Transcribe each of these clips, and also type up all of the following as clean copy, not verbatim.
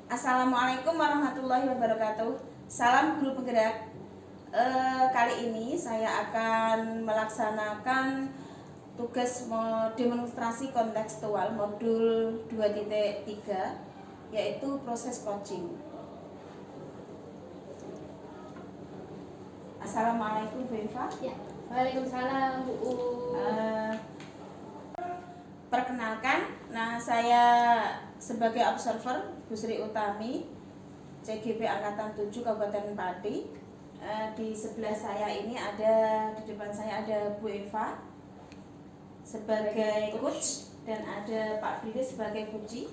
Assalamualaikum warahmatullahi wabarakatuh. Salam guru penggerak. Kali ini saya akan melaksanakan tugas demonstrasi kontekstual modul 2.3, yaitu proses coaching. Assalamualaikum Bu Eva. Ya, waalaikumsalam Bu. Perkenalkan, saya sebagai observer Bu Sri Utami, CGP Angkatan 7 Kabupaten Pati. Di sebelah saya ini di depan saya ada Bu Eva sebagai coach dan ada Pak Billy sebagai coach.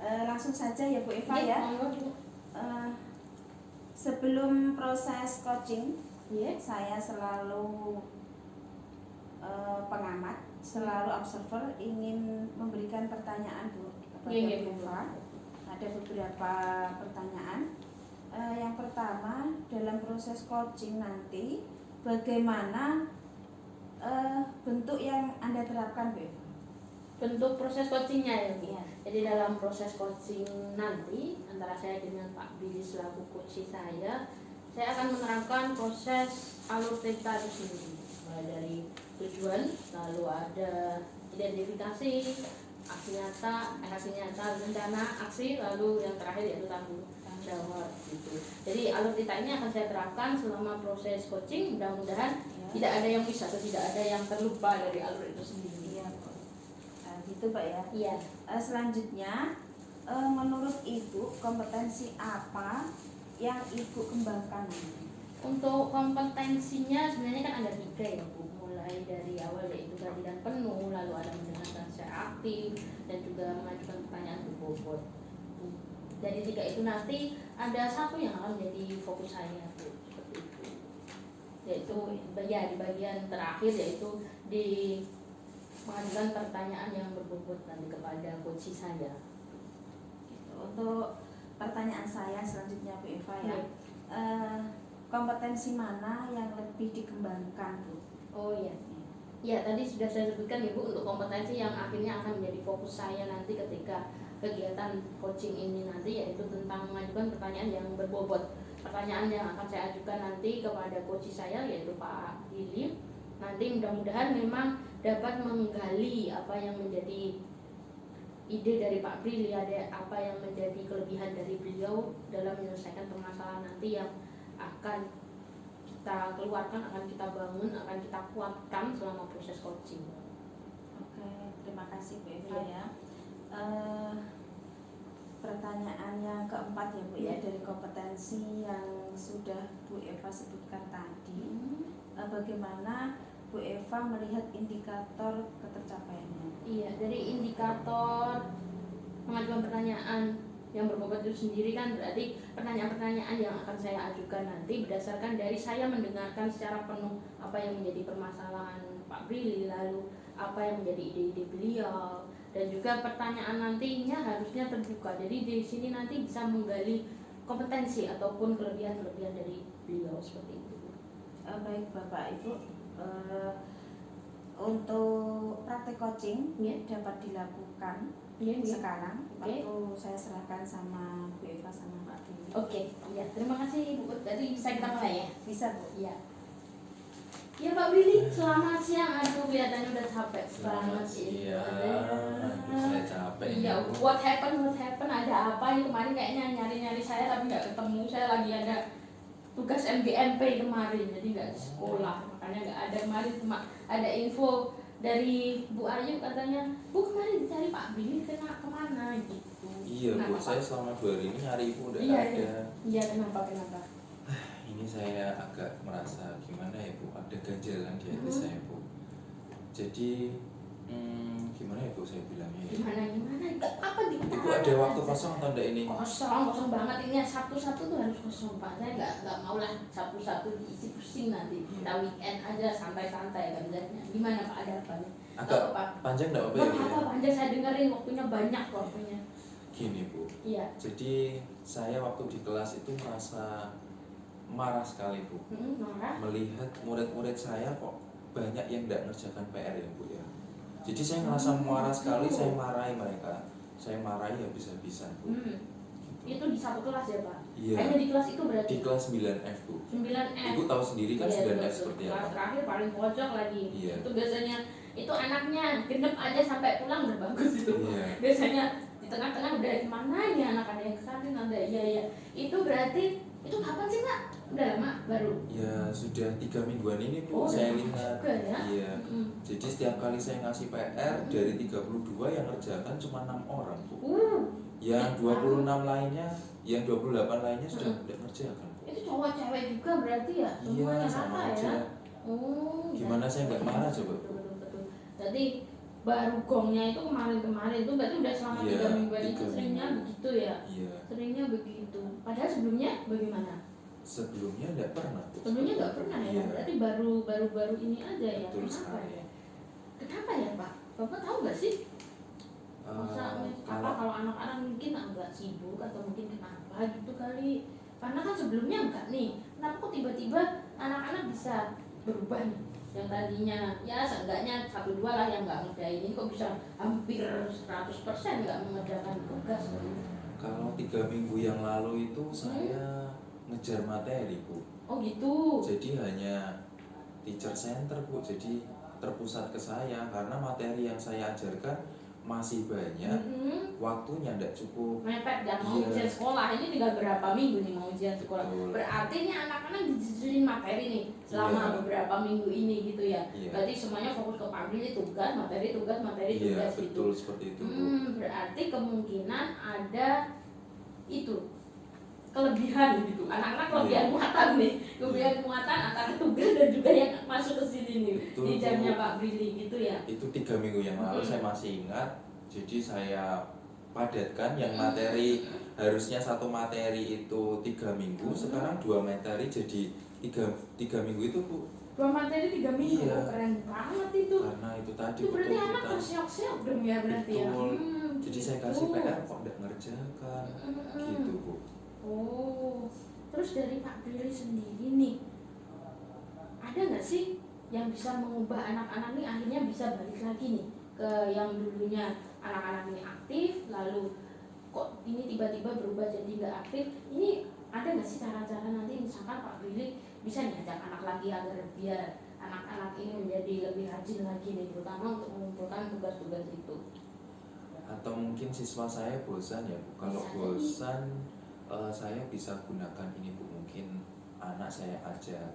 Langsung saja ya Bu Eva ya. Sebelum proses coaching, saya selalu pengamat, selalu observer, ingin memberikan pertanyaan Bu kepada Bu Eva. Ada beberapa pertanyaan. Yang pertama, dalam proses coaching nanti bagaimana bentuk yang Anda terapkan Bu Eva? Bentuk proses coachingnya ya Bu. Jadi dalam proses coaching nanti antara saya dengan Pak Billy selaku coach saya akan menerapkan proses alur cerita itu sendiri, mulai dari tujuan, lalu ada identifikasi, aksi nyata, rencana, aksi, lalu yang terakhir yaitu tanggung jawab gitu. Jadi alur cerita ini akan saya terapkan selama proses coaching. Mudah-mudahan tidak ada yang bisa atau tidak ada yang terlupa dari alur itu sendiri. Gitu Pak ya. Iya. Selanjutnya, menurut Ibu kompetensi apa yang Ibu kembangkan? Untuk kompetensinya sebenarnya kan ada 3 ya Bu. Mulai dari awal yaitu kehadiran penuh, lalu ada mendengarkan secara aktif, dan juga mengajukan pertanyaan berbobot. Dari 3 itu nanti ada 1 yang akan menjadi fokus saya Bu, seperti itu. Yaitu di bagian terakhir, yaitu di mengajukan pertanyaan yang berbobot nanti kepada coach saya. Untuk pertanyaan saya selanjutnya Bu Eva ya. Kompetensi mana yang lebih dikembangkan Bu? Oh iya. Ya, tadi sudah saya sebutkan ya Bu, untuk kompetensi yang akhirnya akan menjadi fokus saya nanti ketika kegiatan coaching ini nanti, yaitu tentang mengajukan pertanyaan yang berbobot. Pertanyaan yang akan saya ajukan nanti kepada coach saya yaitu Pak Billy. Nanti mudah-mudahan memang dapat menggali apa yang menjadi ide dari Pak Billy, ada apa yang menjadi kelebihan dari beliau dalam menyelesaikan permasalahan nanti yang akan kita keluarkan, akan kita bangun, akan kita kuatkan selama proses coaching. Oke, terima kasih Bu Eva ya. Pertanyaan yang keempat ya Bu ya, dari kompetensi yang sudah Bu Eva sebutkan tadi. Bagaimana Bu Eva melihat indikator ketercapaiannya? Iya, dari indikator pengajuan pertanyaan yang berbobot itu sendiri kan berarti pertanyaan-pertanyaan yang akan saya ajukan nanti berdasarkan dari saya mendengarkan secara penuh apa yang menjadi permasalahan Pak Billy, lalu apa yang menjadi ide-ide beliau, dan juga pertanyaan nantinya harusnya terbuka. Jadi di sini nanti bisa menggali kompetensi ataupun kelebihan-kelebihan dari beliau, seperti itu. Baik Bapak Ibu, untuk praktek coaching dapat dilakukan sekarang. Waktu saya serahkan sama Bu Eva sama Pak Billy. Oke, iya, terima kasih Bu. Tadi bisa kita mulai ya? Bisa Bu. Iya. Ya Pak Billy, selamat siang. Aduh, kelihatannya udah capek banget ini. Saya capek. Iya, what happened? Ada apa ini kemarin? Kayaknya nyari-nyari saya tapi nggak ketemu. Saya lagi ada tugas MGMP kemarin, jadi nggak di sekolah, makanya nggak ada kemarin. Cuma ada info dari Bu Ayu, katanya Bu kemarin dicari Pak Billy, kemana gitu. Iya Bu, saya selama 2 hari ini nyari Ibu udah ada. Iya, kenapa? Ini saya agak merasa gimana ya Bu, ada ganjalan di hati saya Bu. Jadi gimana ya Bu saya bilangnya ya? Gimana? Apa di Ibu ada waktu kosong atau enggak ini? Kosong banget ini. Satu-satu tuh harus kosong Pak. Saya nggak mau lah satu-satu diisi pusing nanti. Kita weekend aja santai-santai kerjanya. Gimana Pak, ada apa nih? Agak panjang enggak apa-apa ya? Apa panjang, saya dengerin, waktunya banyak waktunya. Gini Bu. Iya. Jadi saya waktu di kelas itu merasa marah sekali Bu. Marah? Melihat murid-murid saya kok banyak yang enggak ngerjakan PR ya Bu ya. Jadi saya ngerasa marah sekali, saya marahi mereka. saya marahi habis-habisan Bu. Gitu. Itu di satu kelas ya Pak? Iya. Hanya di kelas itu berarti? Di kelas 9F Bu. 9F. Ibu tahu sendiri kan 9F betul. seperti Kelas apa? terakhir paling pojok lagi. Iya. Itu biasanya itu anaknya genep aja sampai pulang udah bagus itu. Iya. Biasanya di tengah-tengah udah kemana ya anak, ada yang ke kantin, ada iya. Itu berarti itu kapan sih Pak? Udah lama baru? Ya sudah 3 mingguan ini Bu, Oh, saya lama lihat. juga ya? Iya. Jadi setiap kali saya ngasih PR dari 32 yang ngerjakan cuma 6 orang Bu. Yang 26 lainnya, yang 28 lainnya sudah tidak ngerjakan Bu. Itu cowok cewek juga berarti ya? Iya, Semuanya sama rata aja. ya? Oh, Gimana saya nggak marah coba? Betul. Jadi baru gongnya itu kemarin itu berarti udah selama Iya, 3 mingguan itu 3 seringnya minggu. begitu ya? Iya. Seringnya begitu. Padahal sebelumnya bagaimana? Sebelumnya tidak pernah Bu. Sebelumnya nggak pernah ya? Iya. Berarti baru ini aja ya? Betul Kenapa sekali. ya? Kenapa ya Pak? Bapak tahu nggak sih? Masa kalau anak-anak mungkin agak sibuk atau mungkin kenapa gitu kali? Karena kan sebelumnya enggak nih. Kenapa kok tiba-tiba anak-anak bisa berubah nih? Yang tadinya ya seenggaknya 1-2 lah yang nggak ngerjain, ini kok bisa hampir 100% nggak mengerjakan tugas. Kalau 3 minggu yang lalu itu saya ngejar materi Bu. Oh gitu. Jadi hanya teacher center Bu, jadi terpusat ke saya karena materi yang saya ajarkan masih banyak, waktunya tidak cukup. Mepet dan mau Iya. ujian sekolah, ini tinggal berapa minggu nih mau ujian sekolah. Betul. Berarti ini anak-anak dijejelin materi nih selama Iya. beberapa minggu ini gitu ya. Iya. Berarti semuanya fokus ke pabrik, tugas, materi, tugas Iya, gitu. betul seperti itu Bu. Berarti kemungkinan ada itu kelebihan gitu. Anak-anak kelebihan muatan nih, kelebihan muatan antara tugas dan juga yang masuk ke sini nih Betul, di jamnya Bu. Pak Brili gitu ya. Itu 3 minggu yang lalu saya masih ingat. Jadi saya padatkan yang materi harusnya satu materi itu 3 minggu, sekarang 2 materi jadi 3 minggu itu Bu. 2 materi 3 minggu, Iya. keren banget itu. Karena itu tadi Itu berarti betul anak kita. tersiok-siok dong ya berarti ya. Betul. Jadi saya kasih gitu. PR kok tidak ngerjakan, gitu Bu. Oh, terus dari Pak Brili sendiri nih, ada nggak sih yang bisa mengubah anak-anak nih akhirnya bisa balik lagi nih ke yang dulunya anak-anak ini aktif, lalu kok ini tiba-tiba berubah jadi nggak aktif? Ini ada nggak sih cara-cara nanti misalkan Pak Brili bisa nih ajak anak lagi agar biar anak-anak ini menjadi lebih rajin lagi nih, terutama untuk mengumpulkan tugas-tugas itu? Atau mungkin siswa saya bosan ya Bu. Kalau Bisa bosan saya bisa gunakan ini Bu. Mungkin anak saya ajak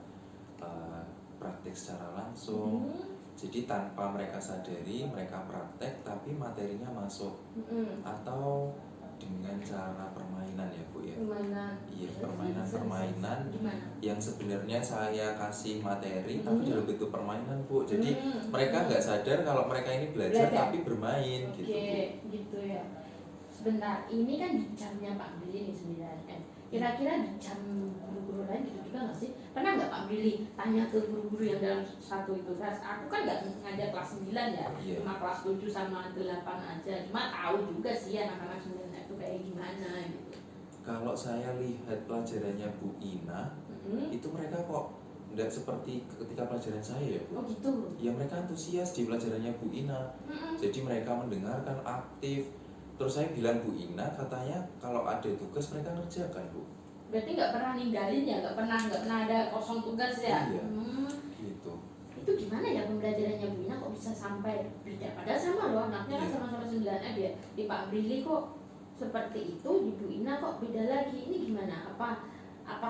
praktek secara langsung. Jadi tanpa mereka sadari mereka praktek tapi materinya masuk. Atau dengan cara permainan ya Bu ya. Permainan. Iya, permainan-permainan Gimana? yang sebenarnya saya kasih materi tapi dalam bentuk permainan Bu. Jadi mereka nggak sadar kalau mereka ini belajar tapi bermain Oke, gitu Bu. gitu ya. Sebentar, ini kan di jamnya Pak Brili nih 9M. Kira-kira di jam guru-guru lain gitu juga nggak sih? Pernah nggak Pak Brili tanya ke guru-guru yang dalam satu itu? Aku kan nggak ngajar kelas 9 ya, Iya. cuma kelas 7 sama 8 aja. Cuma tahu juga sih anak-anak 9 itu kayak gimana gitu. Kalau saya lihat pelajarannya Bu Ina, itu mereka kok tidak seperti ketika pelajaran saya ya Bu. Oh gitu. Ya mereka antusias di pelajarannya Bu Ina. Jadi mereka mendengarkan aktif. Terus saya bilang Bu Ina, katanya kalau ada tugas mereka ngerjakan Bu. Berarti nggak pernah ninggalin ya, nggak pernah ada kosong tugas ya? Iya. Gitu. Itu gimana ya pembelajarannya Bu Ina kok bisa sampai beda? Padahal sama loh anaknya kan Iya. sama-sama 9F ya. Di Pak Brili kok seperti itu, di Bu Ina kok beda lagi. Ini gimana? Apa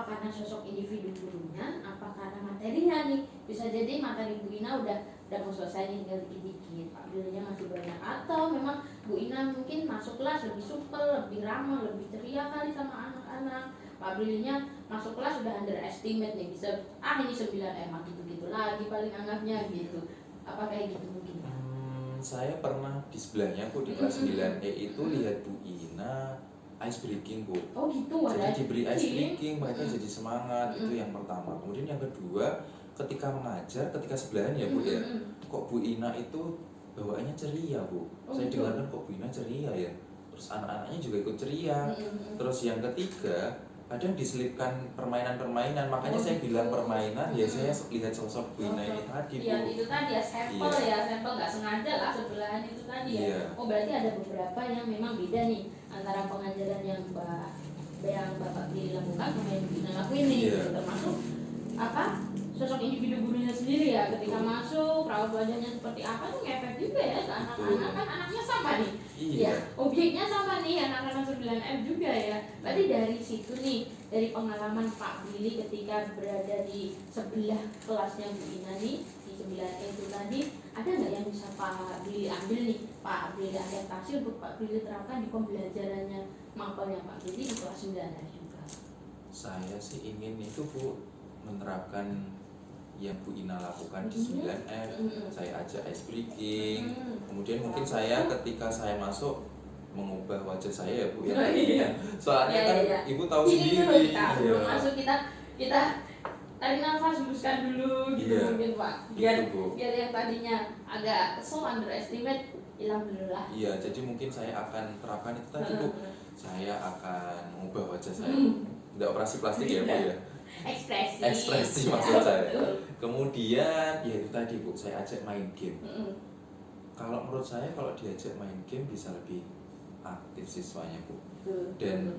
karena sosok individu gurunya? Apa karena materinya nih? Bisa jadi materi Bu Ina udah mau selesai nih, tinggal dikit-dikit. Pak Brilinya masih banyak. Atau memang Bu Ina mungkin masuk kelas lebih supel, lebih ramah, lebih ceria kali sama anak-anak. Pak Brilinya masuk kelas sudah underestimate nih, bisa ini 9M gitu-gitu lagi paling anggapnya gitu. Apa kayak gitu mungkin? Saya pernah di sebelahnya Bu di kelas 9E itu lihat Bu Ina ice breaking Bu. Oh gitu, ada Jadi diberi ice breaking mereka jadi semangat, itu yang pertama. Kemudian yang kedua, ketika mengajar, ketika sebelahan ya Bu ya, kok Bu Ina itu bawaannya ceria Bu. Saya gitu. dengarkan kok Bu Ina ceria ya. Terus anak-anaknya juga ikut ceria. Terus yang ketiga, kadang diselipkan permainan-permainan, makanya saya bilang permainan, ya saya lihat sosok Bu Ina ini tadi Bu. Iya, itu tadi ya sampel ya, sampel nggak sengaja lah sebelahan itu tadi ya. Oh berarti ada beberapa yang memang beda nih antara pengajaran yang Bapak Billy lakukan sama yang Bu Ina lakuin nih, termasuk apa sosok individu gurunya sendiri ya, ketika masuk raut wajahnya seperti apa tuh ngefek juga ya ke anak-anak, kan anaknya sama nih. Ya, objeknya sama nih, anak-anak 9F juga ya. Berarti dari situ nih, dari pengalaman Pak Billy ketika berada di sebelah kelasnya Bu Ina nih, di 9F itu tadi, ada nggak yang bisa Pak Billy ambil nih, Pak Billy adaptasi untuk Pak Billy terapkan di pembelajarannya mapelnya Pak Billy di kelas 9F juga? Saya sih ingin itu Bu, menerapkan yang Bu Ina lakukan di 9F. Saya ajak ice breaking, kemudian mungkin saya ketika saya masuk mengubah wajah saya ya Bu ya. Soalnya kan Ibu tahu sendiri. Sebelum masuk kita tarik nafas, hembuskan dulu gitu mungkin Pak. Biar yang tadinya agak so underestimate hilang dulu lah. Iya, jadi mungkin saya akan terapkan itu tadi Bu. Saya akan mengubah wajah saya. Tidak operasi plastik ya Bu ya. Ekspresi maksud saya. Kemudian ya itu tadi Bu, saya ajak main game. Kalau menurut saya kalau diajak main game bisa lebih aktif siswanya Bu. Dan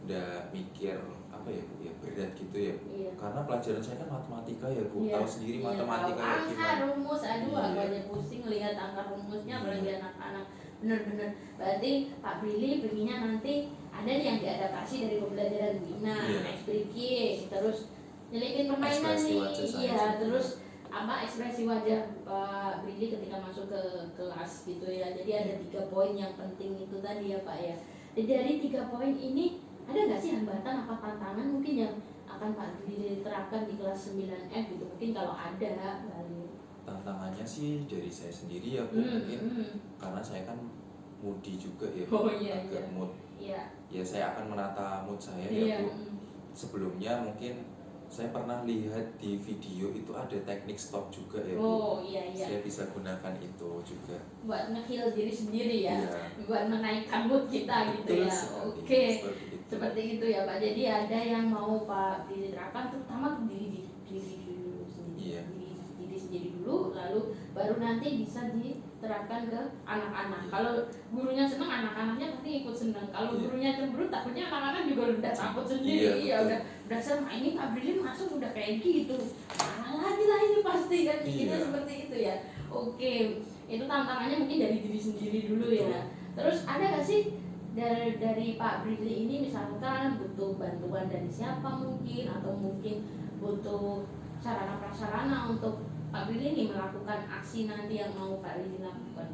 udah mikir apa ya Bu ya, berat gitu ya Bu. Karena pelajaran saya kan matematika ya Bu, tahu sendiri matematika ya gimana. Angka rumus, aduh aku aja pusing lihat angka rumusnya apalagi anak-anak. Bener-bener, berarti Pak Billy pengennya nanti ada nih yang diadaptasi dari pembelajaran Bu Ina, ice breaking, terus nyelipin permainan nih, terus apa ekspresi wajah Pak Billy ketika masuk ke kelas gitu ya. Jadi ada 3 poin yang penting itu tadi ya Pak ya. Jadi dari 3 poin ini ada nggak sih hambatan apa tantangan mungkin yang akan Pak Billy terapkan di kelas 9F gitu? Mungkin kalau ada kali. Tantangannya sih dari saya sendiri ya Bu, mungkin karena saya kan moody juga ya Bu, agak mood. Ya saya akan menata mood saya ya Bu. Sebelumnya mungkin saya pernah lihat di video itu ada teknik stop juga ya Bu. Saya bisa gunakan itu juga buat nge-heal diri sendiri ya, buat menaikkan mood kita gitu ya. Oke, seperti itu ya Pak. Jadi ada yang mau Pak Billy terapkan terutama ke diri dulu sendiri, diri sendiri dulu, lalu baru nanti bisa diterapkan ke anak-anak. Kalau gurunya senang, anak-anaknya pasti ikut senang. Kalau gurunya cemberut, takutnya anak-anak juga udah takut sendiri. Udah sama ini Pak Billy masuk udah kayak gitu, salah lagi lah ini pasti kan pikirnya seperti itu ya. Oke, itu tantangannya mungkin dari diri sendiri dulu ya. Terus ada nggak sih dari Pak Billy ini misalkan butuh bantuan dari siapa mungkin, atau mungkin butuh sarana prasarana untuk Pak Billy ini melakukan aksi nanti yang mau Pak Billy lakukan?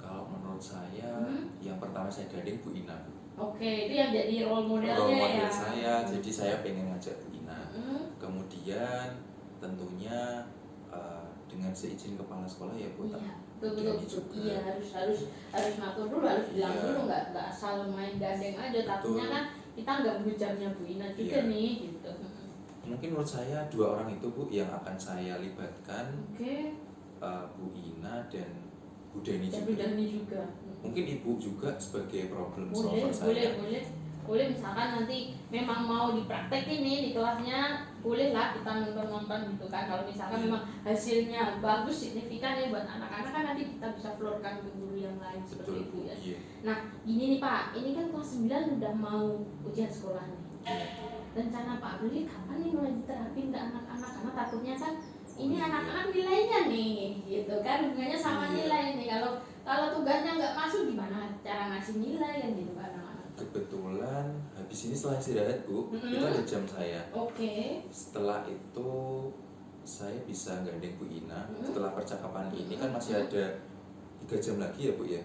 Kalau menurut saya yang pertama saya gandeng Bu Ina. Oke, itu yang jadi role modelnya ya. Saya, jadi saya pengen ngajak Bu Ina. Kemudian tentunya dengan seizin kepala sekolah ya Bu. Betul. Iya, harus ngatur dulu, harus bilang dulu, nggak asal main gandeng aja. Takutnya kan kita nggak bujarnya Bu Ina juga nih gitu. Mungkin menurut saya 2 orang itu Bu yang akan saya libatkan. Bu Ina dan Bu Dani juga. Mungkin Ibu juga sebagai problem solver saya. Boleh misalkan nanti memang mau dipraktekin nih di kelasnya, boleh lah kita nonton gitu kan. Kalau misalkan memang hasilnya bagus, signifikan ya buat anak-anak, kan nanti kita bisa florkan ke guru yang lain seperti itu ya. Nah gini nih Pak, ini kan kelas 9 udah mau ujian sekolah nih. Rencana Pak Billy kapan nih mulai diterapin ke anak-anak? Karena takutnya kan ini anak-anak nilainya nih gitu kan, hubungannya sama nilai nih. Kalau tugasnya nggak masuk gimana cara ngasih nilai kan gitu kan anak-anak. Kebetulan habis ini setelah istirahat Bu, itu ada jam saya. Setelah itu saya bisa gandeng Bu Ina. Setelah percakapan ini kan masih ada 3 jam lagi ya Bu ya.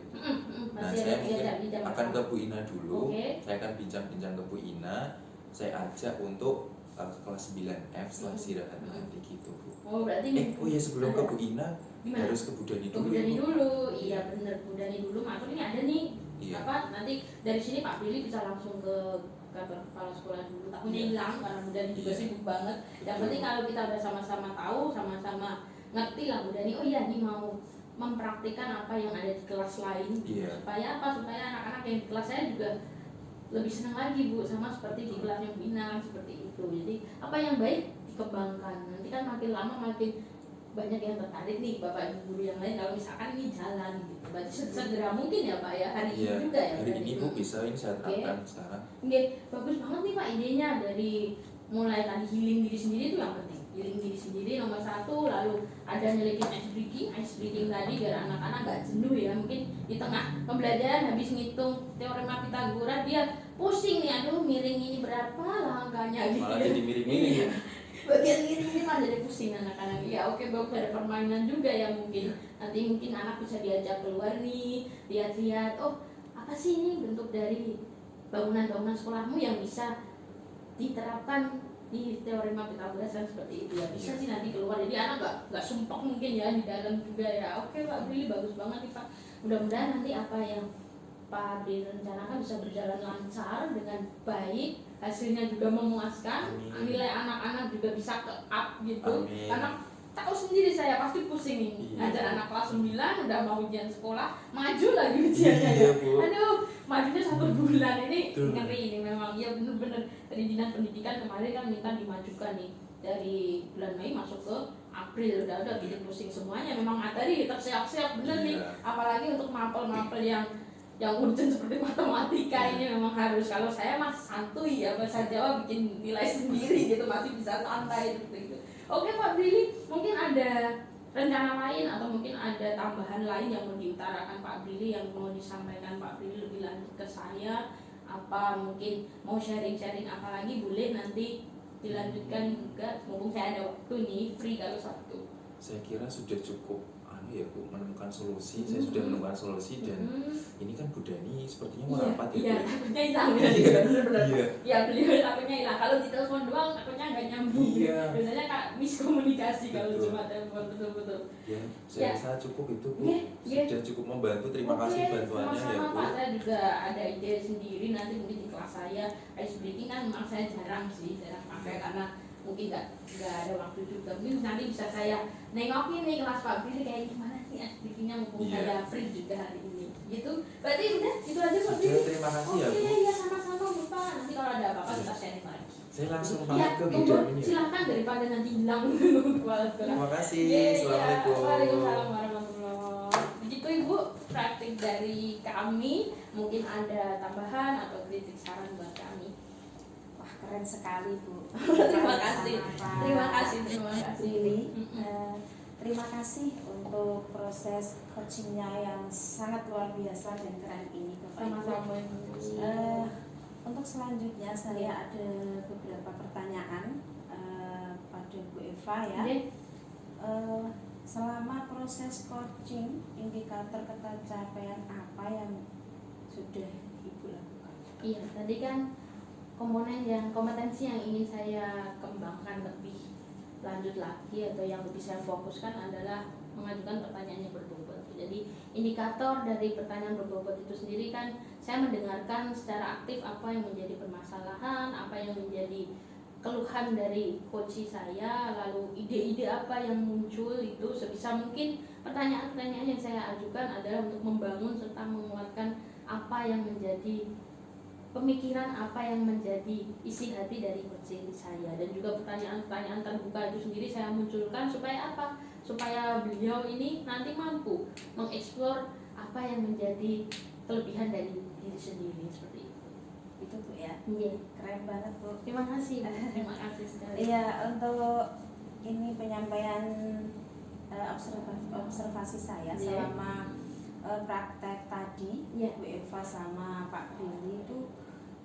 Nah saya mungkin akan ke Bu Ina dulu. Saya akan bincang-bincang ke Bu Ina. Saya ajak untuk kelas 9F setelah istirahat nanti gitu Bu. Berarti sebelum ke Bu Ina harus ke Bu Dani dulu. Iya bener, Bu Dani dulu. Maksud ini ada nih nanti dari sini Pak Billy bisa langsung ke kantor kepala sekolah dulu. Takutnya hilang karena Bu Dani juga sibuk banget. Yang penting kalau kita udah sama-sama tahu, sama-sama ngerti lah Bu Dani, ini mau mempraktikkan apa yang ada di kelas lain. Supaya anak-anak yang di kelas saya juga lebih senang lagi Bu, sama seperti di kelasnya Bu Ina seperti itu. Jadi apa yang baik dikembangkan, nanti kan makin lama makin banyak yang tertarik nih Bapak Ibu guru yang lain kalau misalkan ini jalan gitu. Berarti segera mungkin ya Pak ya, hari ini juga ya. Hari ini Bu bisa ini saya terapkan sekarang. Oke, bagus banget nih Pak idenya, dari mulai tadi healing diri sendiri itu yang penting. Healing diri sendiri nomor 1, lalu ada nyelikin ice breaking tadi biar anak-anak gak jenuh ya. Mungkin di tengah pembelajaran habis ngitung teorema Pythagoras dia pusing nih, aduh miring ini berapa langkahnya gitu. Malah jadi miring-miring ya. Bagian miring ini malah jadi pusing anak-anak. Ya oke, bagus, ada permainan juga yang mungkin nanti mungkin anak bisa diajak keluar nih, lihat-lihat, oh apa sih ini bentuk dari bangunan-bangunan sekolahmu yang bisa diterapkan di teorema Pythagoras kan seperti itu ya. Bisa sih nanti keluar, jadi anak nggak sumpah mungkin ya di dalam juga ya. Oke Pak Brili, bagus banget nih Pak. Mudah-mudahan nanti apa yang Pak Brili rencanakan bisa berjalan lancar dengan baik, hasilnya juga memuaskan. Amin. Nilai anak-anak juga bisa ke up gitu. Amin. Karena tahu sendiri saya pasti pusing ini ngajar anak kelas 9 udah mau ujian sekolah, maju lagi ujiannya ya. Aduh, majunya 1 bulan ini ngeri ini memang. Ya bener-bener dari dinas pendidikan kemarin kan minta dimajukan nih dari bulan Mei masuk ke April, udah bikin pusing semuanya. Memang materi tersiap-siap bener nih, apalagi untuk mapel-mapel yang urgent seperti matematika ini memang harus. Kalau saya mas santuy ya, bahasa Jawa bikin nilai sendiri gitu, masih bisa santai gitu. Oke Pak Brili, mungkin ada rencana lain atau mungkin ada tambahan lain yang mau diutarakan Pak Brili, yang mau disampaikan Pak Brili lebih lanjut ke saya, apa mungkin mau sharing-sharing apa lagi, boleh nanti dilanjutkan juga, mumpung saya ada waktu nih, free kalau Sabtu. Saya kira sudah cukup ya Bu, menemukan solusi. Saya sudah menemukan solusi dan ini kan Bu Dani sepertinya mau rapat ya Bu. Iya, takutnya hilang ya. Benar-benar. Iya, beliau takutnya hilang. Kalau di telepon doang takutnya nggak nyambung. Iya. Biasanya Kak miskomunikasi kalau cuma telepon, betul-betul. Ya, saya rasa cukup itu Bu. Iya. Sudah cukup membantu. Terima kasih bantuannya ya sama-sama Bu. Pak, saya juga ada ide sendiri nanti mungkin di kelas saya. Ice breaking kan memang saya jarang pakai karena mungkin nggak ada waktu juga. Mungkin nanti bisa saya nengokin nih kelas Pak Brili kayak gimana sih bikinnya, mumpung saya free juga hari ini gitu. Berarti udah itu aja Pak Brili. Terima kasih ya Bu. Oke, ya sama-sama Bu Pak. Nanti kalau ada apa-apa kita sharing lagi. Saya langsung pamit ke Bu Dani ya. Silakan daripada nanti hilang kepala sekolah. Terima kasih. Assalamualaikum. Waalaikumsalam warahmatullahi wabarakatuh. Begitu Ibu praktik dari kami. Mungkin ada tambahan atau kritik saran buat kami. Keren sekali Bu. Terima kasih. Terima kasih. Brili. Terima kasih untuk proses coachingnya yang sangat luar biasa dan keren ini Bapak Ibu. Sama-sama. Untuk selanjutnya saya ada beberapa pertanyaan pada Bu Eva ya. Selama proses coaching, indikator pencapaian apa yang sudah Ibu lakukan? Iya, tadi kan kompetensi yang ingin saya kembangkan lebih lanjut lagi atau yang lebih saya fokuskan adalah mengajukan pertanyaan yang berbobot. Jadi indikator dari pertanyaan berbobot itu sendiri kan saya mendengarkan secara aktif apa yang menjadi permasalahan, apa yang menjadi keluhan dari coach saya, lalu ide-ide apa yang muncul. Itu sebisa mungkin pertanyaan-pertanyaan yang saya ajukan adalah untuk membangun serta menguatkan apa yang menjadi pemikiran, apa yang menjadi isi hati dari coaching saya. Dan juga pertanyaan-pertanyaan terbuka itu sendiri saya munculkan supaya apa? Supaya beliau ini nanti mampu mengeksplor apa yang menjadi kelebihan dari diri sendiri, seperti itu. Itu Bu ya. Iya. Keren banget Bu. Terima kasih. Terima kasih sekali. Iya, untuk ini penyampaian observasi saya selama praktek tadi Bu Eva sama Pak Brili itu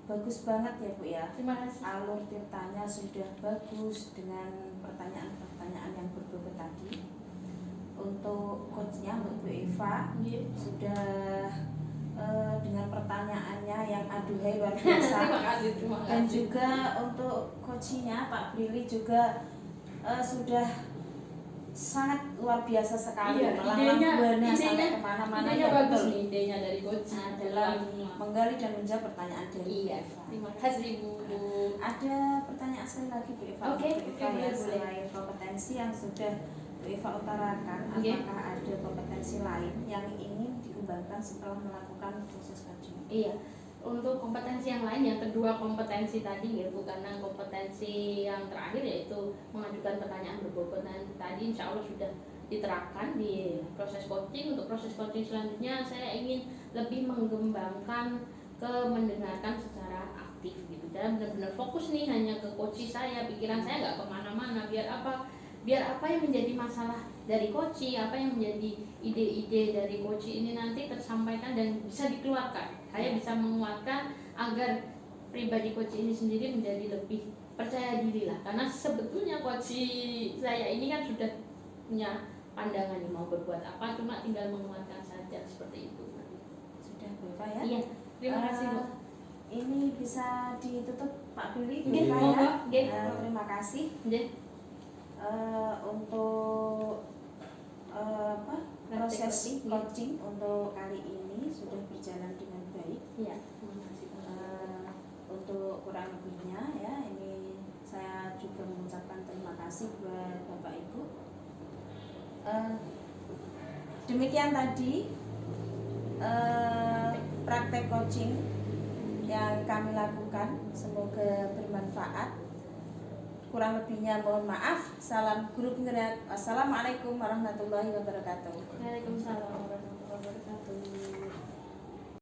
bagus banget ya Bu ya. Terima kasih. Alur ceritanya sudah bagus dengan pertanyaan-pertanyaan yang berbobot tadi. Untuk coachnya Bu Eva sudah dengan pertanyaannya yang aduhai luar biasa. Terima kasih. Dan juga untuk coachnya Pak Brili juga sudah sangat luar biasa sekali, idenya sampai kemana-mana. Idenya bagus nih, idenya dari coach adalah menggali dan menjawab pertanyaan dari Iya. Terima kasih Bu. Ada pertanyaan sekali lagi Bu Eva. Oke, Bu Eva ya, selain kompetensi yang sudah Bu Eva utarakan, apakah ada kompetensi lain yang ingin dikembangkan setelah melakukan proses coaching? Iya. untuk kompetensi yang lain, yang kedua kompetensi tadi ya Bu, karena kompetensi yang terakhir yaitu mengajukan pertanyaan berbobot, dan tadi insya Allah sudah diterapkan di proses coaching. Untuk proses coaching selanjutnya saya ingin lebih mengembangkan ke mendengarkan secara aktif gitu, dan benar-benar fokus nih hanya ke coach saya, pikiran saya nggak kemana-mana. Biar apa yang menjadi masalah dari coach, apa yang menjadi ide-ide dari coach ini nanti tersampaikan dan bisa dikeluarkan. Saya bisa menguatkan agar pribadi coach ini sendiri menjadi lebih percaya diri lah, karena sebetulnya coach saya ini kan sudah punya pandangan nih mau berbuat apa, cuma tinggal menguatkan saja seperti itu. Sudah Bu Eva ya? Iya, terima kasih Bu. Ini bisa ditutup Pak Billy, Bu Nggih, Eva monggo, ya? nggih. Terima kasih. Nggih. Untuk proses coaching, coaching untuk kali ini sudah berjalan dengan baik. Iya, terima kasih. Untuk kurang lebihnya ya, ini saya juga mengucapkan terima kasih buat Bapak Ibu. Demikian tadi praktek coaching yang kami lakukan, semoga bermanfaat. Kurang lebihnya mohon maaf. Salam guru penggerak. Assalamualaikum warahmatullahi wabarakatuh.